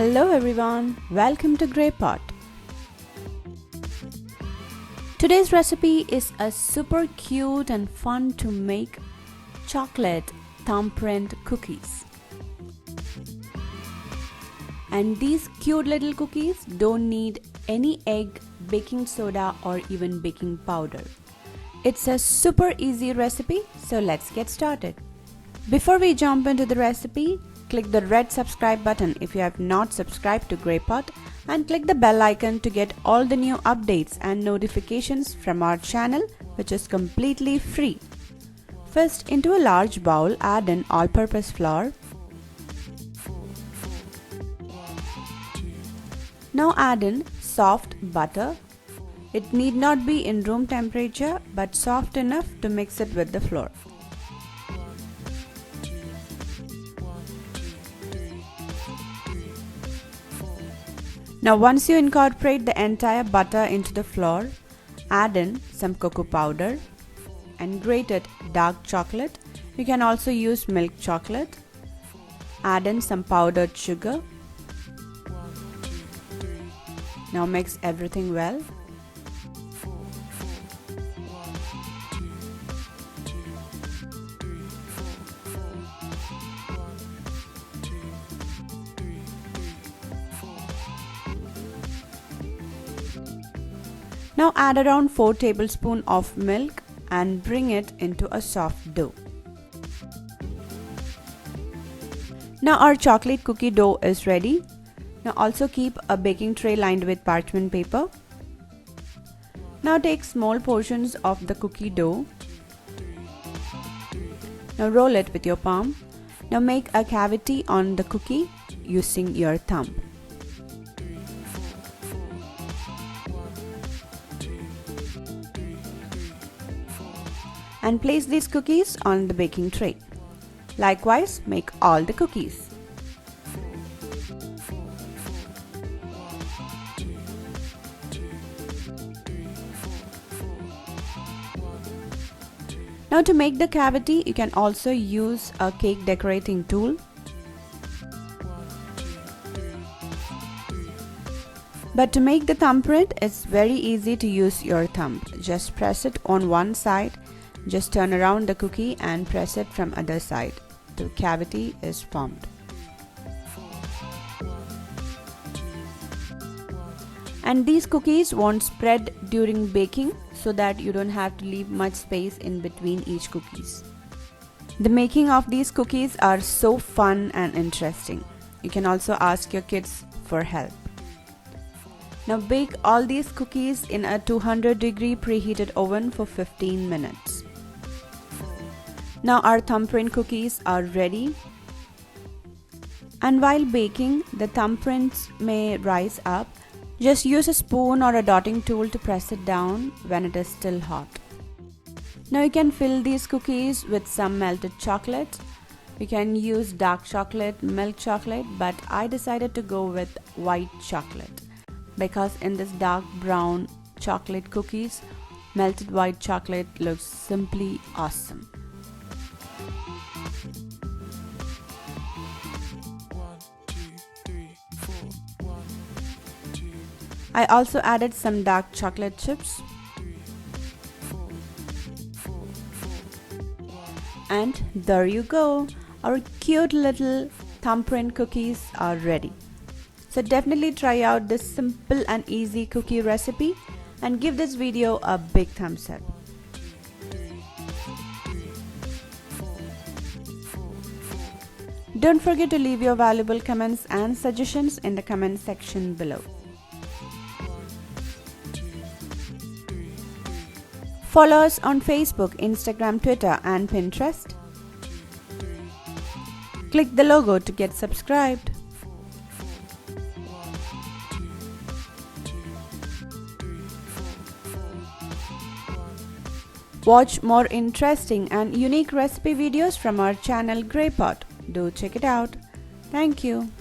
Hello everyone, welcome to Grey Pot. Today's recipe is a super cute and fun to make chocolate thumbprint cookies. And these cute little cookies don't need any egg, baking soda or even baking powder. It's a super easy recipe, so let's get started. Before we jump into the recipe, click the red subscribe button if you have not subscribed to Grey Pot and click the bell icon to get all the new updates and notifications from our channel, which is completely free. First, into a large bowl, add in all-purpose flour. Now add in soft butter. It need not be in room temperature but soft enough to mix it with the flour. Now once you incorporate the entire butter into the flour, add in some cocoa powder and grated dark chocolate. You can also use milk chocolate. Add in some powdered sugar. Now mix everything well. Now add around 4 tablespoons of milk and bring it into a soft dough. Now our chocolate cookie dough is ready. Now also keep a baking tray lined with parchment paper. Now take small portions of the cookie dough. Now roll it with your palm. Now make a cavity on the cookie using your thumb. And place these cookies on the baking tray. Likewise, make all the cookies. Now to make the cavity, you can also use a cake decorating tool. But to make the thumbprint, it's very easy to use your thumb. Just press it on one side. Just turn around the cookie and press it from other side. The cavity is formed. And these cookies won't spread during baking, so that you don't have to leave much space in between each cookies. The making of these cookies are so fun and interesting. You can also ask your kids for help. Now bake all these cookies in a 200-degree preheated oven for 15 minutes. Now our thumbprint cookies are ready. And while baking, the thumbprints may rise up. Just use a spoon or a dotting tool to press it down when it is still hot. Now you can fill these cookies with some melted chocolate. You can use dark chocolate, milk chocolate, but I decided to go with white chocolate because in this dark brown chocolate cookies, melted white chocolate looks simply awesome. I also added some dark chocolate chips. And there you go. Our cute little thumbprint cookies are ready. So definitely try out this simple and easy cookie recipe and give this video a big thumbs up. Don't forget to leave your valuable comments and suggestions in the comment section below. Follow us on Facebook, Instagram, Twitter and Pinterest. Click the logo to get subscribed. Watch more interesting and unique recipe videos from our channel Grey Pot. Do check it out. Thank you.